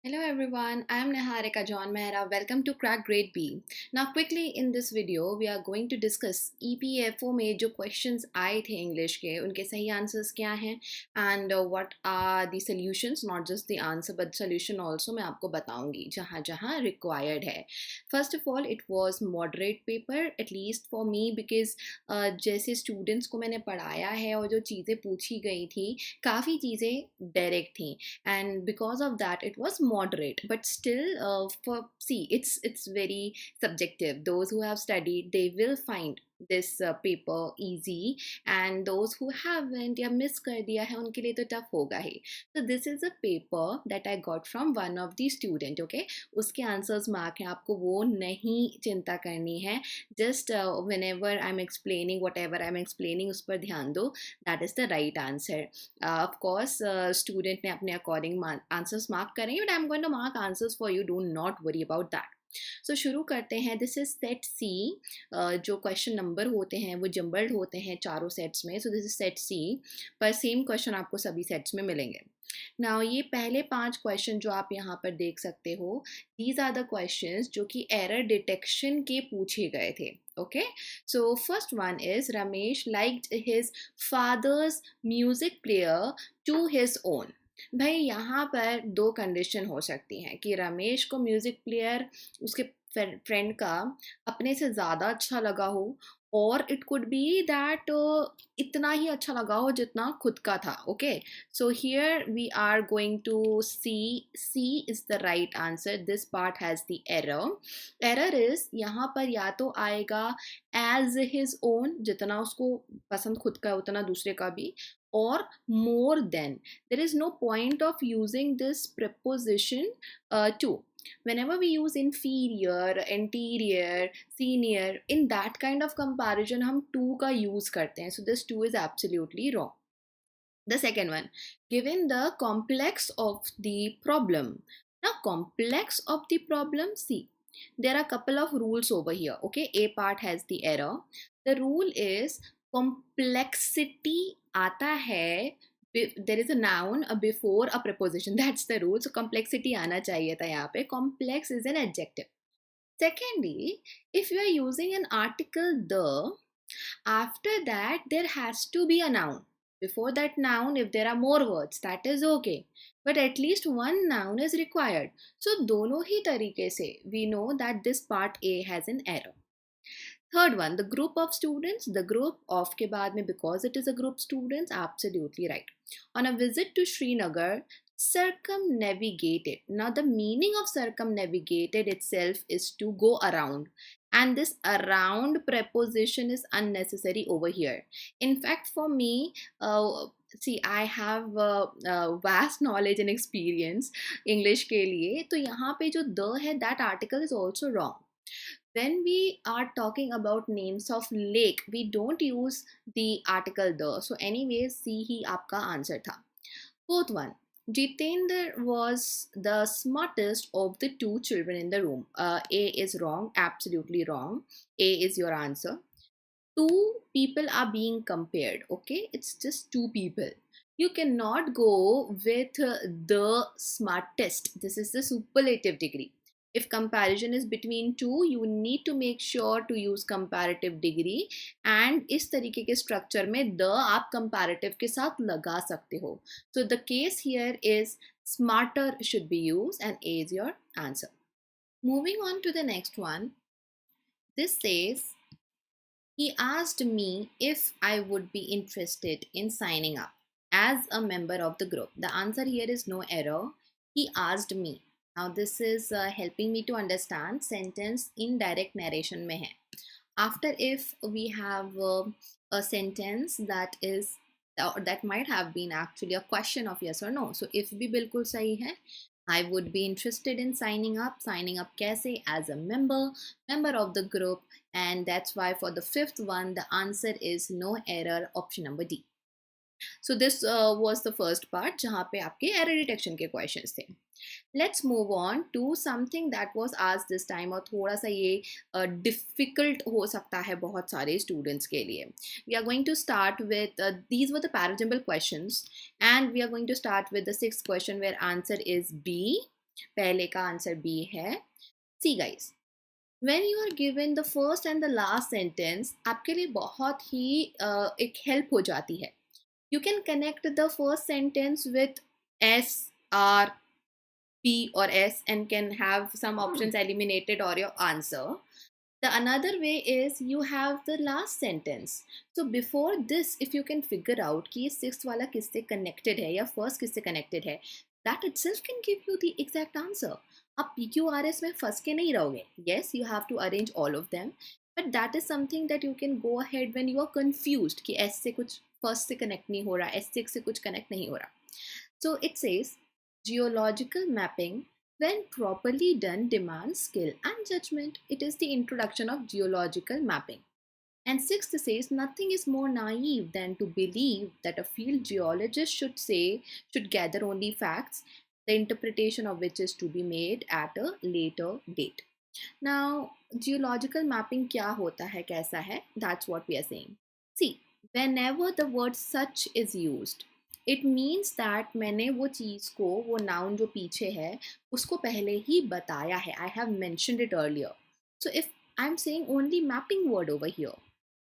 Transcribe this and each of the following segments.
Hello everyone, I am Niharika John Mehra. Welcome to Crack Grade B. Now quickly in this video we are going to discuss EPFO में जो questions आए थे English के उनके सही answers क्या हैं and what are the solutions, not just the answer but solution also मैं आपको बताऊंगी जहाँ जहाँ required है. First of all, it was moderate paper at least for me because जैसे students को मैंने पढ़ाया है और जो चीज़ें पूछी गई थी काफ़ी चीज़ें direct थी and because of that it was moderate, but still for see it's very subjective. Those who have studied, they will find this paper easy, and those who haven't या miss कर दिया है उनके लिए तो tough होगा ही. So this is a paper that I got from one of the student. Okay, उसके answers mark हैं, आपको वो नहीं चिंता करनी है. Just whenever I'm explaining whatever I'm explaining उस पर ध्यान दो. That is the right answer. Of course student ने अपने according answers mark करेंगे, but I'm going to mark answers for you. Do not worry about that. So शुरू करते हैं. दिस इज सेट सी. जो क्वेश्चन नंबर होते हैं वो जम्बल्ड होते हैं चारों सेट्स में. सो दिस इज सेट सी, पर सेम क्वेश्चन आपको सभी सेट्स में मिलेंगे. नाउ ये पहले 5 क्वेश्चन जो आप यहाँ पर देख सकते हो, दीज आर द क्वेश्चंस जो कि एरर डिटेक्शन के पूछे गए थे. Okay, so first one is Ramesh liked his father's music player to his own. भाई यहाँ पर 2 कंडीशन हो सकती हैं कि रमेश को म्यूज़िक प्लेयर उसके फ्रेंड का अपने से ज़्यादा अच्छा लगा हो, और इट कुड बी दैट इतना ही अच्छा लगा हो जितना खुद का था. Okay, so here we are going to see is the right answer. This part has the error is यहाँ पर या तो आएगा एज हिज ओन, जितना उसको पसंद खुद का उतना दूसरे का भी, or more than. There is no point of using this preposition to. Whenever we use inferior, anterior, senior, in that kind of comparison हम to का use करते हैं. So this to is absolutely wrong. The second one, given the complex of the problem. Now complex of the problem, see, there are a couple of rules over here. Okay, A part has the error. The rule is complexity आता है, there is a noun before a preposition. That's the rule. So complexity आना चाहिए था यहाँ पे. Complex is an adjective. Secondly, if you are using an article the, after that there has to be a noun. Before that noun, if there are more words, that is okay, but at least one noun is required. So दोनों ही तरीके से we know that this part A has an error. Third one, the group of students. The group of के बाद में because it is a group students, absolutely right. On a visit to Srinagar, circumnavigated. Now the meaning of circumnavigated itself is to go around, and this around preposition is unnecessary over here. In fact, for me, see, I have vast knowledge and experience English के लिए, तो यहाँ पे जो the है, that article is also wrong. When we are talking about names of lake, we don't use the article the. So anyways, C ही आपका answer था. Fourth one, Jitendra was the smartest of the 2 children in the room. A is wrong, absolutely wrong. A is your answer. 2 people are being compared. Okay, it's just 2 people. You cannot go with the smartest. This is the superlative degree. If comparison is between 2, you need to make sure to use comparative degree, and इस तरीके के structure में the आप comparative के साथ लगा सकते हो. So the case here is smarter should be used, and A is your answer. Moving on to the next one. This says, he asked me if I would be interested in signing up as a member of the group. The answer here is no error. He asked me. Now this is helping me to understand sentence in direct narration में है. After if we have a sentence that is that might have been actually a question of yes or no. So if भी बिल्कुल सही है. I would be interested in signing up. Signing up कैसे? As a member of the group, and that's why for the 5th one the answer is no error, option number D. So this was the first part जहाँ पे आपके error detection के questions थे. Let's move on to something that was asked this time, और थोड़ा सा ये difficult हो सकता है बहुत सारे students के लिए. We are going to start with these were the parajumble questions, and we are going to start with the 6th question where answer is B. पहले का आंसर बी है। See guys, when you are given the first and the last sentence, आपके लिए बहुत ही एक help हो जाती है. You can connect the first sentence with S, R, P or S and can have some options eliminated or your answer. The another way is you have the last sentence. So before this, if you can figure out कि sixth वाला किससे connected है या first किससे connected है, that itself can give you the exact answer. आप PQRS में फंस के नहीं रहोगे. Yes, you have to arrange all of them, but that is something that you can go ahead when you are confused कि S से कुछ first से connect नहीं हो रहा, S6 से कुछ connect नहीं हो रहा. So it says geological mapping when properly done demands skill and judgment. It is the introduction of geological mapping. And sixth says nothing is more naive than to believe that a field geologist should gather only facts, the interpretation of which is to be made at a later date. Now, geological mapping क्या होता है, कैसा है? That's what we are saying. See, whenever the word such is used, it means that मैंने वो चीज़ को, वो noun जो पीछे है, उसको पहले ही बताया है. I have mentioned it earlier. So if I'm saying only mapping word over here,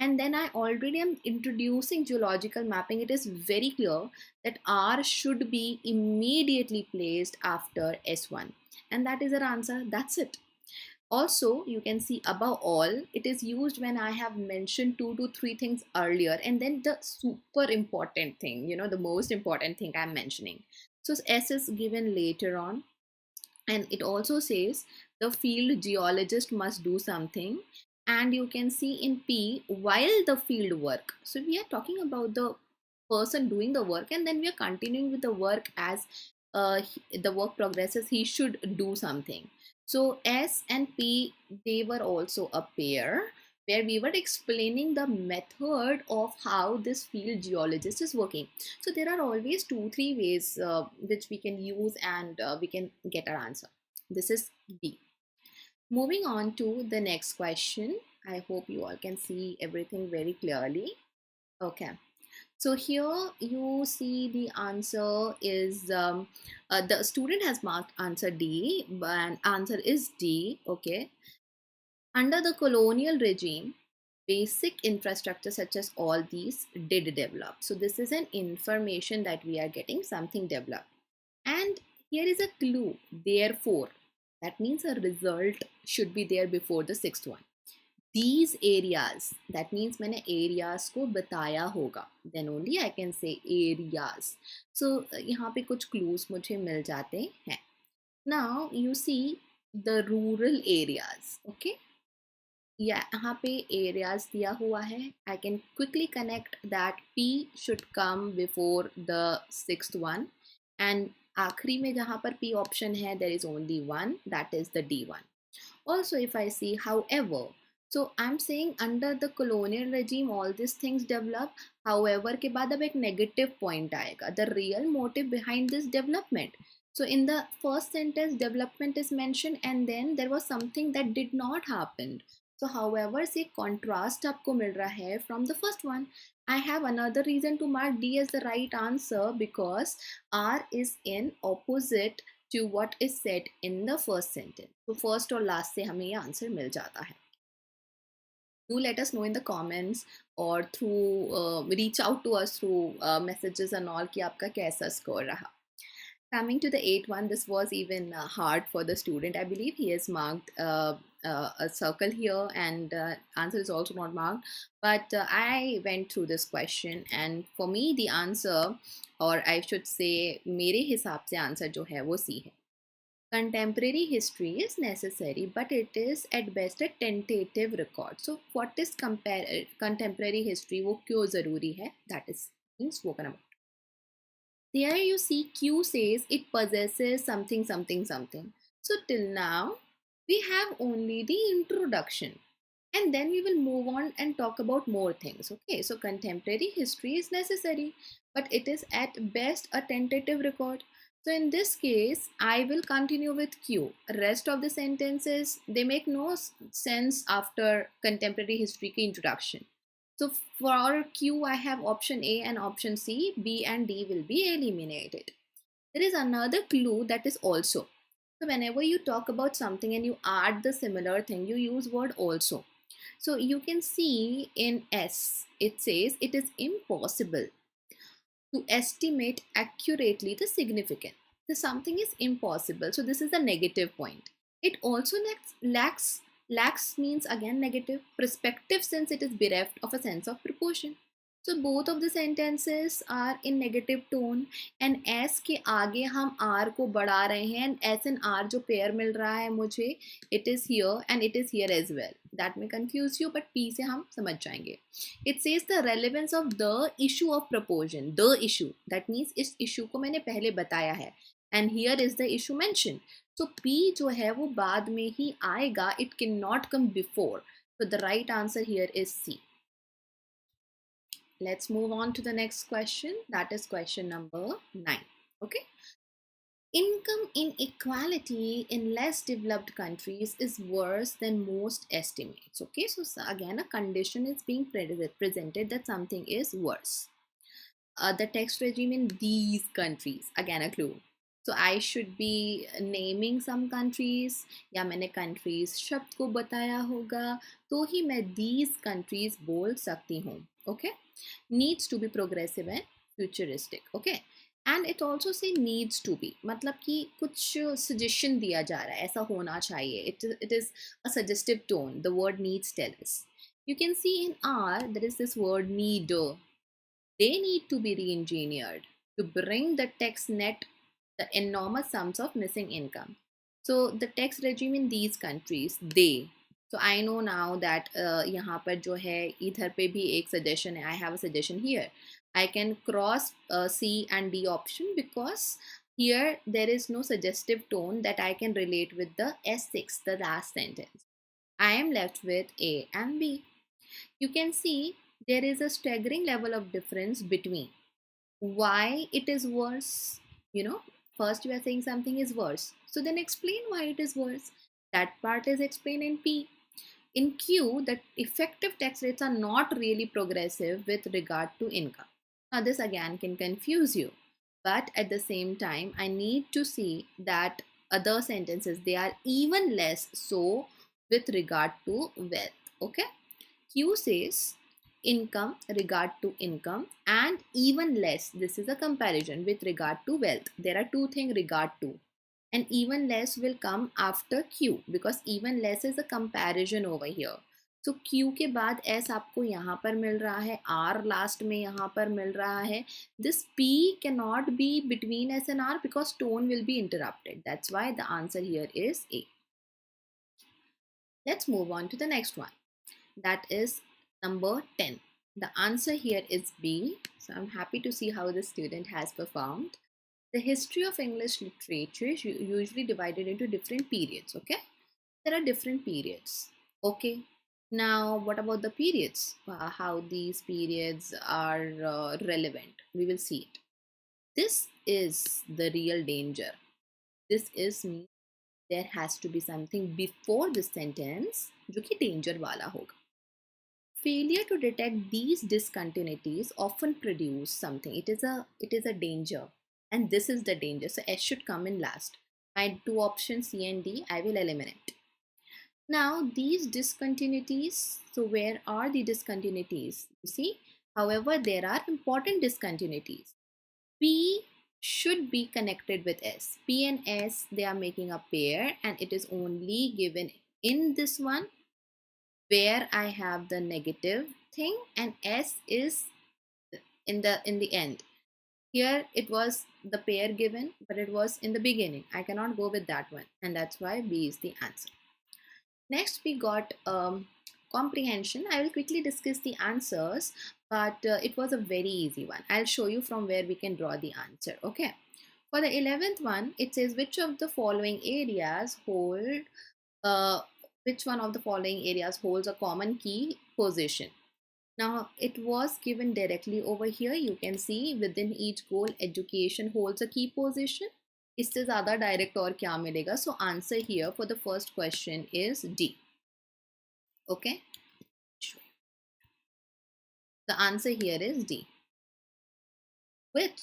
and then I already am introducing geological mapping, it is very clear that R should be immediately placed after S1. And that is our answer. That's it. Also, you can see above all, it is used when I have mentioned 2 to 3 things earlier, and then the super important thing, the most important thing I'm mentioning. So S is given later on, and it also says the field geologist must do something. And you can see in P, while the field work. So we are talking about the person doing the work, and then we are continuing with the work as the work progresses, he should do something. So S and P, they were also a pair where we were explaining the method of how this field geologist is working. So there are always 2-3 ways which we can use, and we can get our answer. This is D. Moving on to the next question. I hope you all can see everything very clearly. Okay. So here you see the answer is the student has marked answer D, and answer is D. Okay. Under the colonial regime, basic infrastructure such as all these did develop. So this is an information that we are getting, something developed. And here is a clue, therefore. That means a result should be there before the sixth one. These areas, that means मैंने areas को बताया होगा, then only I can say areas. So यहाँ पे कुछ clues मुझे मिल जाते हैं. Now you see the rural areas, okay? यहाँ पे areas दिया हुआ है. I can quickly connect that P should come before the sixth one, and आखिरी में जहाँ पर P option है, there is only one, that is the D one. Also, if I see, however, so I'm saying under the colonial regime all these things develop. However के बाद अब एक negative point आएगा, the real motive behind this development. So in the first sentence development is mentioned, and then there was something that did not happen. So however से contrast आपको मिल रहा है from the first one. I have another reason to mark D as the right answer because R is in opposite to what is said in the first sentence. So first or last से हमें ये answer मिल जाता है. Do let us know in the comments or through reach out to us through messages and all कि आपका कैसा score रहा. Coming to the 8th one, this was even hard for the student. I believe he has marked a circle here, and answer is also not marked. But I went through this question, and for me the answer, or I should say मेरे हिसाब से answer जो है वो C है. Contemporary history is necessary, but it is at best a tentative record. So what is contemporary history? वो क्यों ज़रूरी है? That is being spoken about. There you see Q says it possesses something, something, something. So till now, we have only the introduction. And then we will move on and talk about more things. Okay, so contemporary history is necessary, but it is at best a tentative record. So in this case, I will continue with Q. Rest of the sentences, they make no sense after contemporary history ki introduction. So for Q, I have option A and option C. B and D will be eliminated. There is another clue that is also. So whenever you talk about something and you add the similar thing, you use word also. So you can see in S, it says it is impossible to estimate accurately the significance. So something is impossible. So this is a negative point. It also lacks means again negative perspective, since it is bereft of a sense of proportion. So both of the sentences are in negative tone, and S के आगे हम R को बढ़ा रहे हैं, and S and R जो pair मिल रहा है मुझे, it is here and it is here as well. That may confuse you, but P से हम समझ जाएंगे. It says the relevance of the issue of proportion. The issue, that means इस issue को मैंने पहले बताया है, and here is the issue mentioned. So P जो है वो बाद में ही आएगा, it cannot come before. So the right answer here is C. Let's move on to the next question. That is question number 9. Okay. Income inequality in less developed countries is worse than most estimates. Okay, so again a condition is being presented that something is worse. The text regime in these countries, again a clue. So I should be naming some countries, या मैंने countries शब्द को बताया होगा, तो ही मैं these countries बोल सकती हूँ. Okay, needs to be progressive and futuristic. Okay, and it also say needs to be, मतलब कि कुछ suggestion दिया जा रहा है, ऐसा होना चाहिए. It is a suggestive tone. The word needs tell us. You can see in R there is this word need. They need to be re-engineered to bring the tax net the enormous sums of missing income. So the tax regime in these countries, they. So I know now that यहाँ पर जो है इधर पे भी एक suggestion है. I have a suggestion here. I can cross C and D option because here there is no suggestive tone that I can relate with the S6, the last sentence. I am left with A and B. You can see there is a staggering level of difference between why it is worse. First you are saying something is worse, so then explain why it is worse. That part is explained in P. In Q, the effective tax rates are not really progressive with regard to income. Now this again can confuse you, but at the same time I need to see that other sentences, they are even less so with regard to wealth. Okay, Q says income, regard to income, and even less. This is a comparison with regard to wealth. There are two things regard to, and even less will come after Q because even less is a comparison over here. So Q के बाद S आपको यहाँ पर मिल रहा है, R last में यहाँ पर मिल रहा है. This P cannot be between S and R because tone will be interrupted. That's why the answer here is A. Let's move on to the next one. That is number 10. The answer here is B. So I'm happy to see how the student has performed. The history of English literature is usually divided into different periods. Okay, there are different periods. Okay, now what about the periods? How these periods are relevant? We will see it. This is the real danger. This is me. There has to be something before this sentence जो कि danger वाला होगा. Failure to detect these discontinuities often produce something. It is a danger, and this is the danger. So S should come in last. My two options C and D I will eliminate. Now these discontinuities. So where are the discontinuities? You see, however, there are important discontinuities. P should be connected with S. P and S, they are making a pair, and it is only given in this one where I have the negative thing, and S is in the end. Here it was the pair given, but it was in the beginning. I cannot go with that one, and that's why B is the answer. Next we got comprehension. I will quickly discuss the answers, but it was a very easy one. I'll show you from where we can draw the answer. Okay, for the 11th one, it says which of the following areas hold which one of the following areas holds a common key position. Now it was given directly over here. You can see within each goal education holds a key position. इससे ज़्यादा direct और क्या मिलेगा? So answer here for the first question is D. Okay, the answer here is D.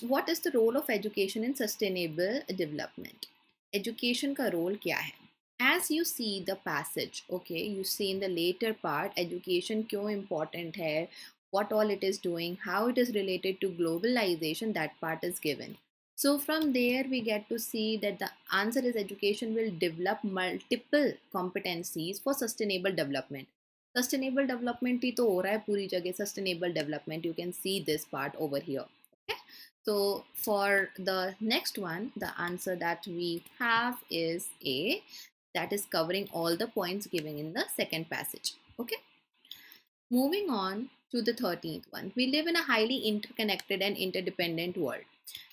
What is the role of education in sustainable development? Education का role क्या है? As you see the passage, okay, you see in the later part education क्यों important है, what all it is doing, how it is related to globalization, that part is given. So from there we get to see that the answer is education will develop multiple competencies for sustainable development. Sustainable development ही तो हो रहा है पूरी जगह, sustainable development, you can see this part over here. Okay, so for the next one, the answer that we have is A, that is covering all the points given in the second passage. Okay, moving on to the 13th one. We live in a highly interconnected and interdependent world.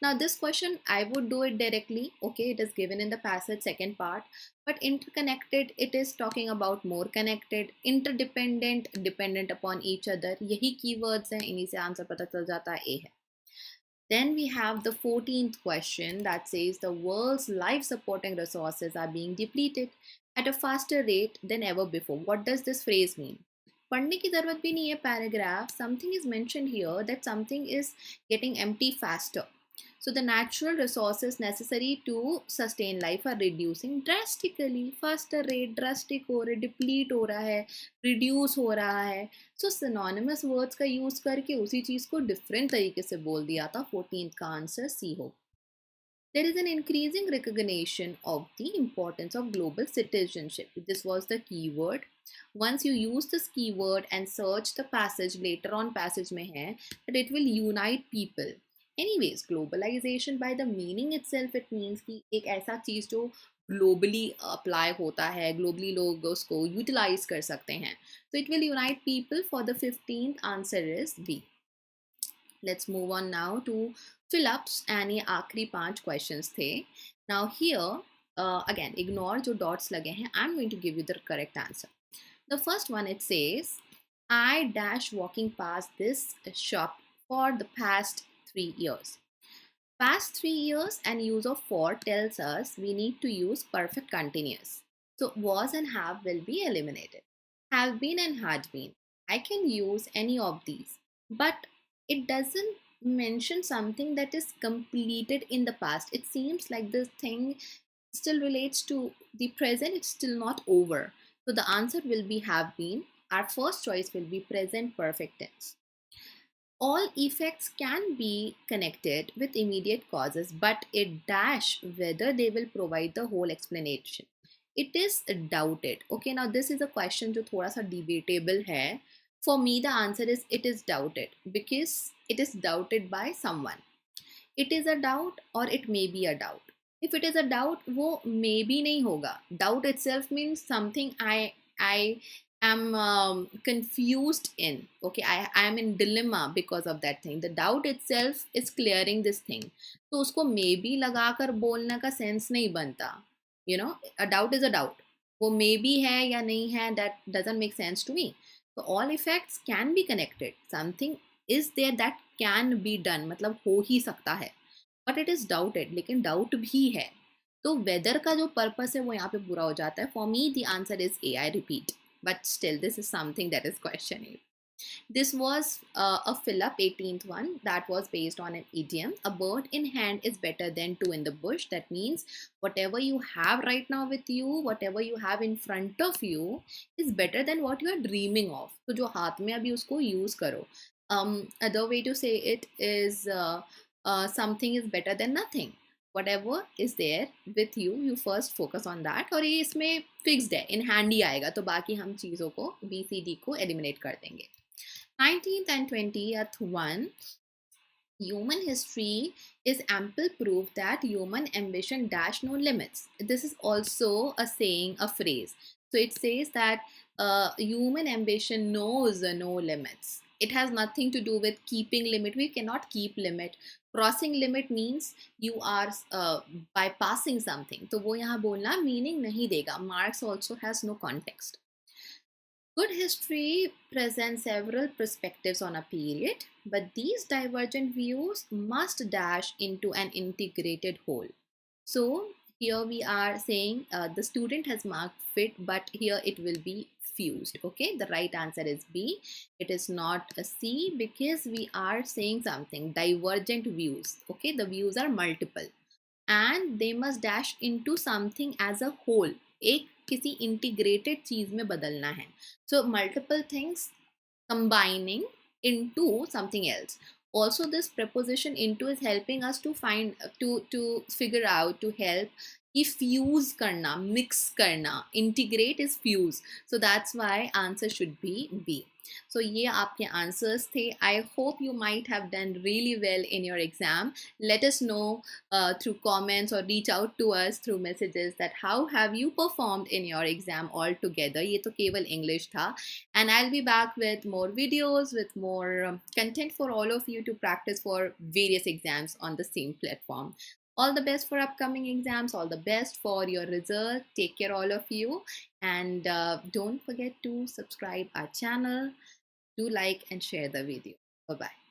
Now this question I would do it directly. Okay, it is given in the passage second part, but interconnected, it is talking about more connected, interdependent, dependent upon each other. यही keywords हैं, इन्हीं से answer पता चल जाता है, A है. Then we have the 14th question that says the world's life supporting resources are being depleted at a faster rate than ever before. What does this phrase mean? पढ़ने की ज़रूरत भी नहीं है paragraph. Something is mentioned here that something is getting empty faster. So the natural resources necessary to sustain life are reducing drastically. Faster rate, drastic हो रहा है, deplete हो रहा है, reduce हो रहा है. So synonymous words का use करके उसी चीज़ को different तरीके से बोल दिया था. 14th का answer C हो. There is an increasing recognition of the importance of global citizenship. This was the keyword. Once you use this keyword and search the passage, later on passage में है that it will unite people. Anyways, globalization by the meaning itself, it means कि एक ऐसा चीज़ जो globally apply होता है, globally लोग उसको utilize कर सकते हैं. So it will unite people. For the 15th answer is B. Let's move on now to fill-ups and ये आखिरी 5 questions थे. Now here again ignore जो dots लगे हैं. I'm going to give you the correct answer. The first one, it says I dash walking past this shop for the past 3 years. Past 3 years and use of for tells us we need to use perfect continuous. So was and have will be eliminated. Have been and had been. I can use any of these, but it doesn't mention something that is completed in the past. It seems like this thing still relates to the present, it's still not over. So the answer will be have been. Our first choice will be present perfect tense. All effects can be connected with immediate causes, but it dash whether they will provide the whole explanation. It is doubted. Okay, now this is a question जो थोड़ा सा debatable है. For me, the answer is it is doubted because it is doubted by someone. It is a doubt or it may be a doubt. If it is a doubt, वो maybe नहीं होगा. Doubt itself means something I am confused in. Okay, I am in dilemma because of that thing. The doubt itself is clearing this thing. तो उसको maybe लगाकर बोलने का sense नहीं बनता. You know, a doubt is a doubt. वो maybe है या नहीं है, that doesn't make sense to me. So all effects can be connected. Something is there that can be done. मतलब हो ही सकता है. But it is doubted. लेकिन doubt भी है. तो weather का जो purpose है वो यहाँ पे पूरा हो जाता है. For me, the answer is A. I repeat. But still, this is something that is questionable. This was a fill-up 18th one that was based on an idiom. A bird in hand is better than two in the bush. That means whatever you have right now with you, whatever you have in front of you is better than what you are dreaming of. तो जो हाथ में अभी उसको use करो. Other way to say it is something is better than nothing. Whatever is there with you, you first focus on that. और ये इसमें fixed है, in hand ही आएगा, तो बाकी हम चीज़ों को B, C, D को eliminate कर देंगे. 19th and 20th one, human history is ample proof that human ambition dash no limits. This is also a saying, a phrase. So it says that human ambition knows no limits. It has nothing to do with keeping limit. We cannot keep limit. Crossing limit means you are bypassing something. तो वो यहाँ बोलना meaning नहीं देगा. Marx also has no context. Good history presents several perspectives on a period, but these divergent views must dash into an integrated whole. So here we are saying the student has marked fit, but here it will be fused. Okay, the right answer is B. It is not a C because we are saying something divergent views. Okay, the views are multiple. and they must dash into something as a whole. एक किसी integrated चीज में बदलना है. So multiple things combining into something else. Also, this preposition into is helping us to find to figure out, to help कि fuse करना, mix करना. Integrate is fuse. So that's why answer should be B. So ये आपके answers थे. I hope you might have done really well in your exam. Let us know through comments or reach out to us through messages that how have you performed in your exam altogether. ये तो केवल English था. And I'll be back with more videos, with more content for all of you to practice for various exams on the same platform. All the best for upcoming exams, all the best for your result. Take care, all of you, and don't forget to subscribe our channel. Do like and share the video. Bye bye.